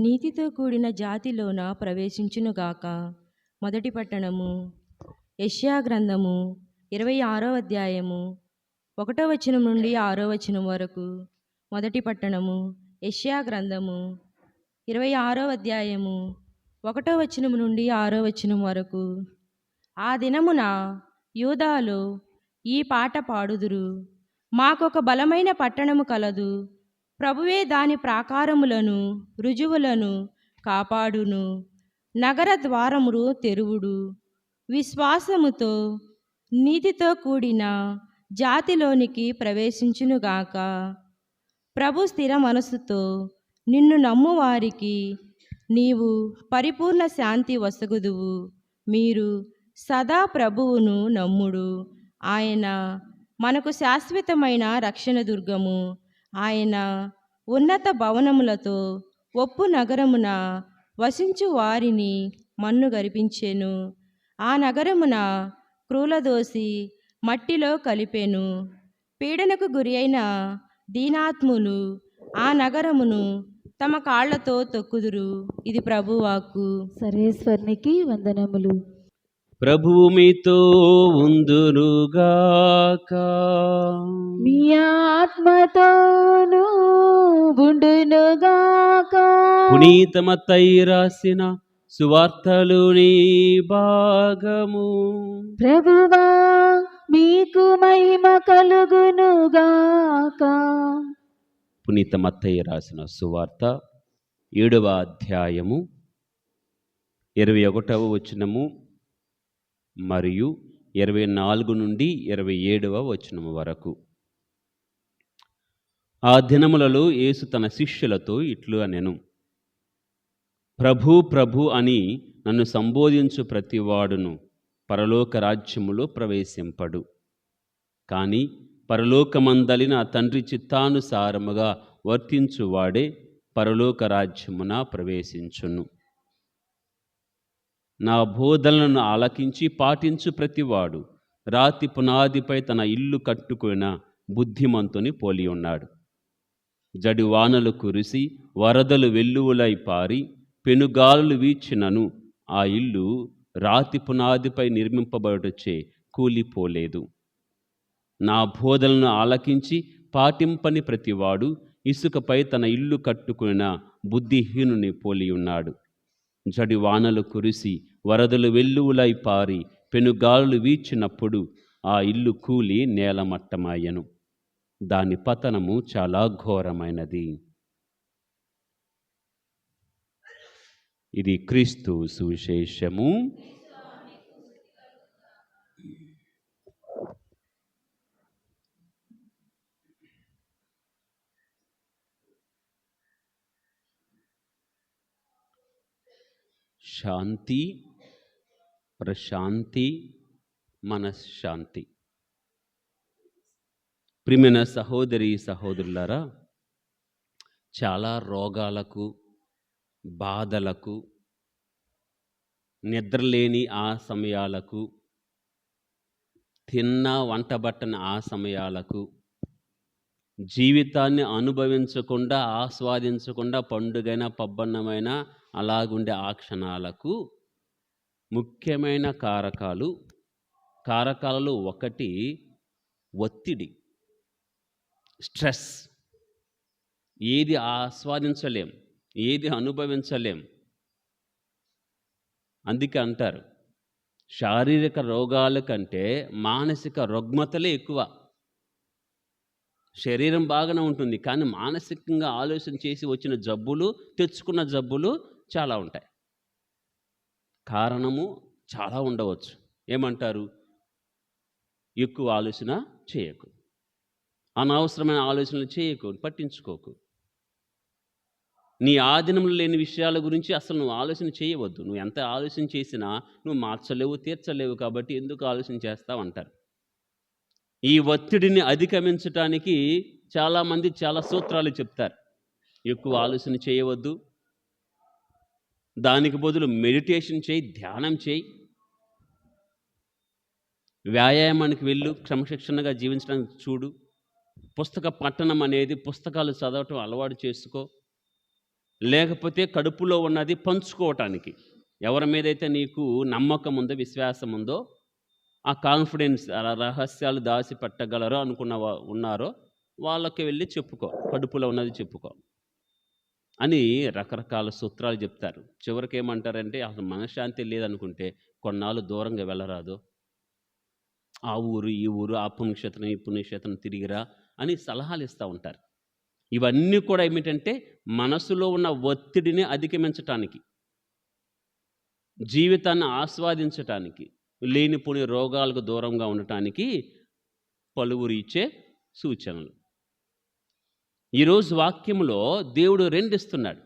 నీతితో కూడిన జాతిలోన ప్రవేశించునుగాక. మొదటి పట్టణము యెషయా గ్రంథము 26వ అధ్యాయము 1వ వచనం నుండి 6వ వచనం వరకు. మొదటి పట్టణము యెషయా గ్రంథము 26వ అధ్యాయము 1వ వచనం నుండి 6వ వచనం వరకు. ఆ దినమున యూదాలో ఈ పాట పాడుదురు: మాకొక బలమైన పట్టణము కలదు, ప్రభువే దాని ప్రాకారములను రుజువులను కాపాడును. నగర ద్వారములు తెరువుడు, విశ్వాసముతో నీతితో కూడిన జాతిలోనికి ప్రవేశించునుగాక. ప్రభు స్థిర మనస్సుతో నిన్ను నమ్మువారికి నీవు పరిపూర్ణ శాంతి వసగుదువు. మీరు సదా ప్రభువును నమ్ముడు. ఆయన మనకు శాశ్వతమైన రక్షణ దుర్గము. ఆయన ఉన్నత భవనములతో ఒప్పు నగరమున వసించు వారిని మన్ను గరిపించెను. ఆ నగరమున క్రూలదోసి మట్టిలో కలిపెను. పీడనకు గురి అయిన దీనాత్ములు ఆ నగరమును తమ కాళ్లతో తొక్కుదురు. ఇది ప్రభువాక్కు. సర్వేశ్వరునికి వందనములు. ప్రభువు మీతో ఉందురుగాక. మీ ఆత్మతోనూ ఉండునుగాక. పునీత మత్తయి రాసిన సువార్తలోని భాగము. ప్రభువా మీకు మహిమ కలుగునుగాక. పునీత మత్తయి రాసిన సువార్త 7వ అధ్యాయము 21వ వచనము మరియు 24 నుండి 27వ వచనము వరకు. ఆ దినములలో యేసు తన శిష్యులతో ఇట్లు అనెను: ప్రభు ప్రభు అని నన్ను సంబోధించు ప్రతివాడును పరలోక రాజ్యములో ప్రవేశింపడు, కానీ పరలోకమందలి నా తండ్రి చిత్తానుసారముగా వర్తించువాడే పరలోక రాజ్యమున ప్రవేశించును. నా బోధనలను ఆలకించి పాటించు ప్రతివాడు రాతి పునాదిపై తన ఇల్లు కట్టుకున్న బుద్ధిమంతుని పోలి ఉన్నాడు. జడివానలు కురిసి వరదలు వెల్లువలై పారి పెనుగాలులు వీచినను ఆ ఇల్లు రాతి పునాదిపై నిర్మింపబడుటచే కూలిపోలేదు. నా బోధనలను ఆలకించి పాటింపని ప్రతివాడు ఇసుకపై తన ఇల్లు కట్టుకున్న బుద్ధిహీనుని పోలి ఉన్నాడు. జడివానలు కురిసి వరదలు వెల్లువలై పారి పెనుగాలులు వీచినప్పుడు ఆ ఇల్లు కూలి నేలమట్టమాయెను. దాని పతనము చాలా ఘోరమైనది. ఇది క్రీస్తు సువిశేషము. శాంతి, ప్రశాంతి, మనశ్శాంతి. ప్రియమైన సహోదరి సహోదరులారా, చాలా రోగాలకు, బాధలకు, నిద్రలేని ఆ సమయాలకు, తిన్న వంటబట్టని ఆ సమయాలకు, జీవితాన్ని అనుభవించకుండా ఆస్వాదించకుండా పండుగైన పబ్బన్నమైన అలాగుండే ఆ క్షణాలకు ముఖ్యమైన కారకాలలో ఒకటి ఒత్తిడి, స్ట్రెస్. ఏది ఆస్వాదించలేం, ఏది అనుభవించలేం. అందుకే అంటారు, శారీరక రోగాల కంటే మానసిక రుగ్మతలే ఎక్కువ. శరీరం బాగానే ఉంటుంది, కానీ మానసికంగా ఆలోచన చేసి వచ్చిన జబ్బులు, తెచ్చుకున్న జబ్బులు చాలా ఉంటాయి. కారణము చాలా ఉండవచ్చు. ఏమంటారు? ఎక్కువ ఆలోచన చేయకు, అనవసరమైన ఆలోచనలు చేయకు, పట్టించుకోకు. నీ ఆధీనంలో లేని విషయాల గురించి అసలు నువ్వు ఆలోచన చేయవద్దు. నువ్వు ఎంత ఆలోచన చేసినా నువ్వు మార్చలేవు, తీర్చలేవు, కాబట్టి ఎందుకు ఆలోచన చేస్తావు అంటారు. ఈ ఒత్తిడిని అధిగమించటానికి చాలామంది చాలా సూత్రాలు చెప్తారు. ఎక్కువ ఆలోచన చేయవద్దు, దానికి బదులు మెడిటేషన్ చేయి, ధ్యానం చేయి, వ్యాయామానికి వెళ్ళు, క్రమశిక్షణగా జీవించడానికి చూడు, పుస్తక పఠనం అనేది పుస్తకాలు చదవటం అలవాటు చేసుకో. లేకపోతే కడుపులో ఉన్నది పంచుకోవటానికి. ఎవరి మీదైతే నీకు నమ్మకం ఉందో, విశ్వాసం ఉందో, ఆ కాన్ఫిడెన్స్, అలా రహస్యాలు దాచిపెట్టగలరో ఉన్నారో వాళ్ళకి వెళ్ళి చెప్పుకో, కడుపులో ఉన్నది చెప్పుకో అని రకరకాల సూత్రాలు చెప్తారు. చివరికి ఏమంటారంటే, అసలు మనశ్శాంతి లేదనుకుంటే కొన్నాళ్ళు దూరంగా వెళ్ళరాదు, ఆ ఊరు ఈ ఊరు, ఆ పుణ్యక్షేత్రం ఈ పుణ్యక్షేత్రం తిరిగిరా అని సలహాలు ఇస్తూ ఉంటారు. ఇవన్నీ కూడా ఏమిటంటే మనసులో ఉన్న ఒత్తిడిని అధిగమించటానికి, జీవితాన్ని ఆస్వాదించటానికి, లేనిపోని రోగాలకు దూరంగా ఉండటానికి పలువురు ఇచ్చే సూచనలు. ఈరోజు వాక్యంలో దేవుడు రెండు ఇస్తున్నాడు.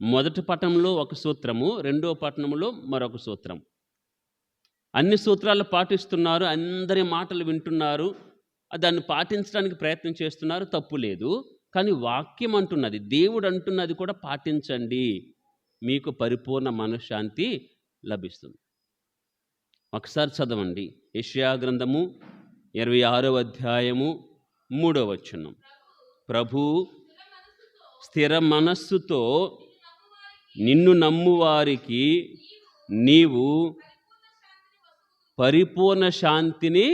మొదటి పట్టణంలో ఒక సూత్రము, రెండో పట్టణంలో మరొక సూత్రం. అన్ని సూత్రాలు పాటిస్తున్నారు, అందరి మాటలు వింటున్నారు, దాన్ని పాటించడానికి ప్రయత్నం చేస్తున్నారు, తప్పు లేదు. కానీ వాక్యం అంటున్నది, దేవుడు అంటున్నది కూడా పాటించండి, మీకు పరిపూర్ణ మనశ్శాంతి లభిస్తుంది. ఒకసారి చదవండి, యెషయా గ్రంథము 26వ అధ్యాయము 3వ వచనం. ప్రభు స్థిర మనస్సుతో నిన్ను నమ్మువారికి నీవు పరిపూర్ణ శాంతిని,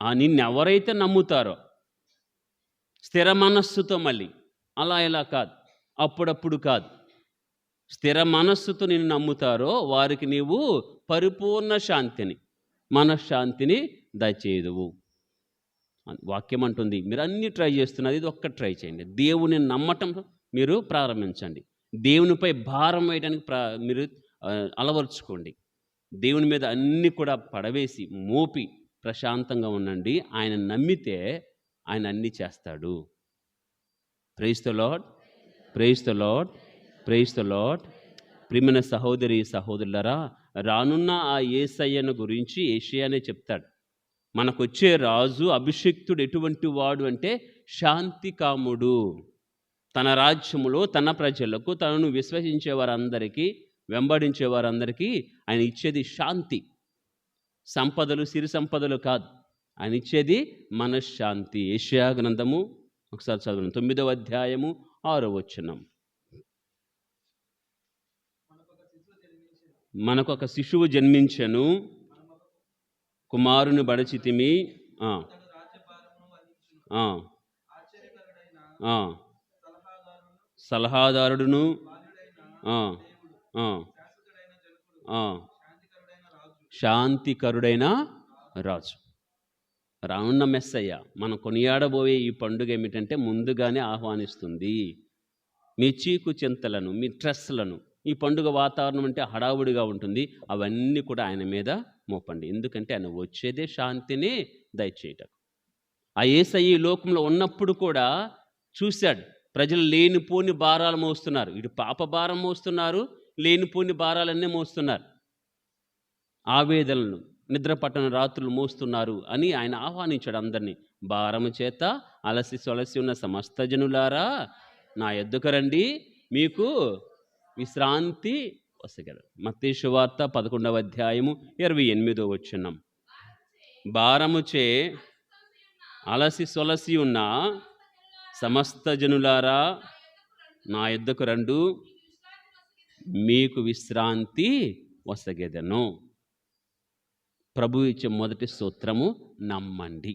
నిన్నెవరైతే నమ్ముతారో, స్థిర మనస్సుతో, మళ్ళీ అలా ఇలా కాదు, అప్పుడప్పుడు కాదు, స్థిర మనస్సుతో నిన్ను నమ్ముతారో వారికి నీవు పరిపూర్ణ శాంతిని, మనశ్శాంతిని దయచేయుదువు. వాక్యం అంటుంది. మీరు అన్నీ ట్రై చేస్తున్నది, ఇది ఒక్క ట్రై చేయండి. దేవుని నమ్మటం మీరు ప్రారంభించండి. దేవునిపై భారం వేయడానికి మీరు అలవర్చుకోండి. దేవుని మీద అన్నీ కూడా పడవేసి మోపి ప్రశాంతంగా ఉండండి. ఆయన నమ్మితే ఆయన అన్నీ చేస్తాడు. Praise the lord, praise the lord, praise the lord. ప్రియమైన సహోదరి సహోదరులారా, రానున్న ఆ యేసయ్యను గురించి యెషయానే చెప్తాడు. మనకొచ్చే రాజు అభిషిక్తుడు ఎటువంటి వాడు అంటే శాంతి కాముడు. తన రాజ్యములో తన ప్రజలకు, తనను విశ్వసించే వారందరికీ, వెంబడించే వారందరికీ ఆయన ఇచ్చేది శాంతి. సంపదలు, సిరి సంపదలు కాదు, ఆయన ఇచ్చేది మనశ్శాంతి. యెషయా గ్రంథము ఒకసారి చదవండి, 9వ అధ్యాయము 6వ వచనం. మనకొక శిశువు జన్మించెను, కుమారుని బడచితిమి, సలహాదారుడును, శాంతికరుడైన రాజు. రానున్న మెస్సయ్య మనం కొనియాడబోయే ఈ పండుగ ఏమిటంటే ముందుగానే ఆహ్వానిస్తుంది. మీ చీకు చింతలను, మీ స్ట్రెస్లను, ఈ పండుగ వాతావరణం అంటే హడావుడిగా ఉంటుంది, అవన్నీ కూడా ఆయన మీద మోపండి. ఎందుకంటే ఆయన వచ్చేదే శాంతిని దయచేయటం. ఆ యేసయ్య ఈ లోకంలో ఉన్నప్పుడు కూడా చూశాడు, ప్రజలు లేనిపోని భారాలు మోస్తున్నారు. ఇటు పాప భారం మోస్తున్నారు, లేనిపోని భారాలన్నీ మోస్తున్నారు, ఆవేదనలను, నిద్ర పట్టని రాత్రులు మోస్తున్నారు అని ఆయన ఆహ్వానించాడు అందరినీ. భారము చేత అలసి సొలసి ఉన్న సమస్త జనులారా నా యొద్దకు రండి, మీకు విశ్రాంతి వసగలరు. మత్తయి సువార్త 11వ అధ్యాయము 28వ వచనం. భారముచే అలసి సొలసి ఉన్న సమస్త జనులారా నా యొద్దకు రండు, మీకు విశ్రాంతి వసగెదను. ప్రభు ఇచ్చే మొదటి సూత్రము నమ్మండి.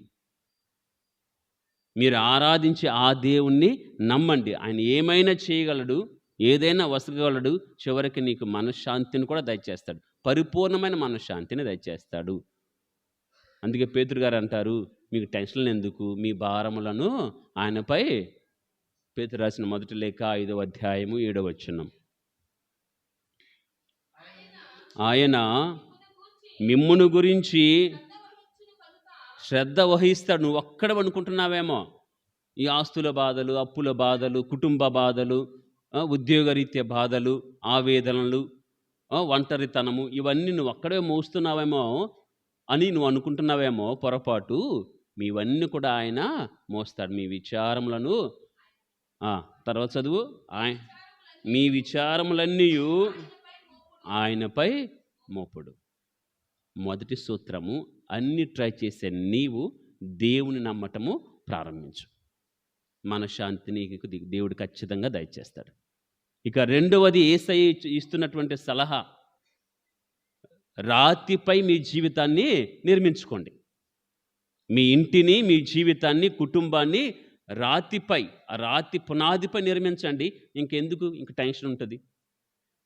మీరు ఆరాధించే ఆ దేవుణ్ణి నమ్మండి. ఆయన ఏమైనా చేయగలడు, ఏదైనా వసగలడు. చివరికి నీకు మనశ్శాంతిని కూడా దయచేస్తాడు, పరిపూర్ణమైన మనశ్శాంతిని దయచేస్తాడు. అందుకే పేతురు గారు అంటారు, మీకు టెన్షన్లు ఎందుకు, మీ భారములను ఆయనపై. పేతురు రాసిన మొదటి లేఖ 5వ అధ్యాయము 7వ వచనం. ఆయన మిమ్మును గురించి శ్రద్ధ వహిస్తాడు. నువ్వు ఒక్కడ అనుకుంటున్నావేమో, ఈ ఆస్తుల బాధలు, అప్పుల బాధలు, కుటుంబ బాధలు, ఉద్యోగరీత్యా బాధలు, ఆవేదనలు, ఒంటరితనము, ఇవన్నీ నువ్వు ఒక్కడే మోస్తున్నావేమో అని నువ్వు అనుకుంటున్నావేమో పొరపాటు. మీవన్నీ కూడా ఆయన మోస్తాడు. మీ విచారములను, తర్వాత చదువు, మీ విచారములన్నీ ఆయనపై మోపుడు. మొదటి సూత్రము, అన్ని ట్రై చేసే నీవు దేవుని నమ్మటము ప్రారంభించు. మనశ్శాంతిని దేవుడు ఖచ్చితంగా దయచేస్తాడు. ఇక రెండవది యేసయ్య ఇస్తున్నటువంటి సలహా, రాతిపై మీ జీవితాన్ని నిర్మించుకోండి. మీ ఇంటిని, మీ జీవితాన్ని, కుటుంబాన్ని రాతిపై, ఆ రాతి పునాదిపై నిర్మించండి. ఇంక టెన్షన్ ఉంటుంది.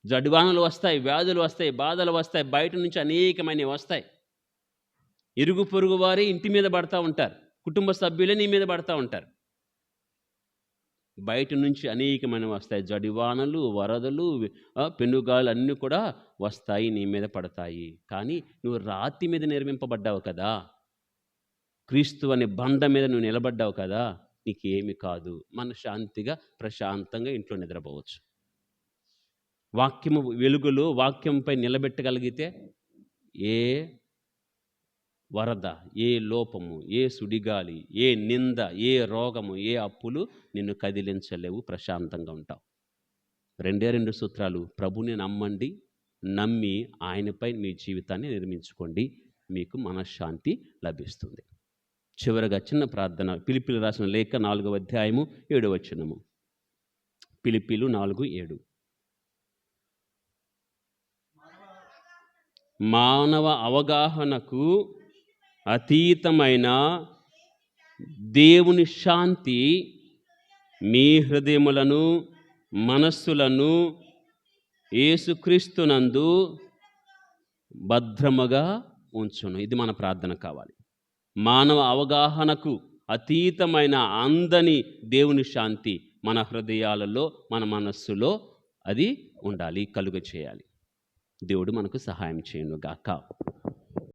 జడివానలు వస్తాయి, వ్యాధులు వస్తాయి, బాధలు వస్తాయి, బయట నుంచి అనేకమైనవి వస్తాయి. ఇరుగు పొరుగు వారే ఇంటి మీద పడతా ఉంటారు, కుటుంబ సభ్యులే నీ మీద పడతా ఉంటారు. బయట నుంచి అనేకమైనవి వస్తాయి. జడివానలు, వరదలు, పెనుగాలు అన్నీ కూడా వస్తాయి, నీ మీద పడతాయి. కానీ నువ్వు రాతి మీద నిర్మింపబడ్డావు కదా, క్రీస్తు అనే బండ మీద నువ్వు నిలబడ్డావు కదా, నీకేమి కాదు. మనశ్శాంతిగా ప్రశాంతంగా ఇంట్లో నిద్రపోవచ్చు. వాక్యము వెలుగులో వాక్యంపై నిలబెట్టగలిగితే ఏ వరద, ఏ లోపము, ఏ సుడిగాలి, ఏ నింద, ఏ రోగము, ఏ అప్పులు నిన్ను కదిలించలేవు. ప్రశాంతంగా ఉంటావు. 2 సూత్రాలు. ప్రభుని నమ్మండి, నమ్మి ఆయనపై మీ జీవితాన్ని నిర్మించుకోండి. మీకు మనశ్శాంతి లభిస్తుంది. చివరగా చిన్న ప్రార్థన. ఫిలిప్పీలు రాసిన లేఖ 4వ అధ్యాయము 7వ వచనము. ఫిలిప్పీలు 4:7. మానవ అవగాహనకు అతీతమైన దేవుని శాంతి మీ హృదయములను, మనస్సులను యేసుక్రీస్తునందు భద్రముగా ఉంచును. ఇది మన ప్రార్థన కావాలి. మానవ అవగాహనకు అతీతమైన అందని దేవుని శాంతి మన హృదయాలలో, మన మనస్సులో అది ఉండాలి, కలుగ చేయాలి. దేవుడు మనకు సహాయం చేయను గాక.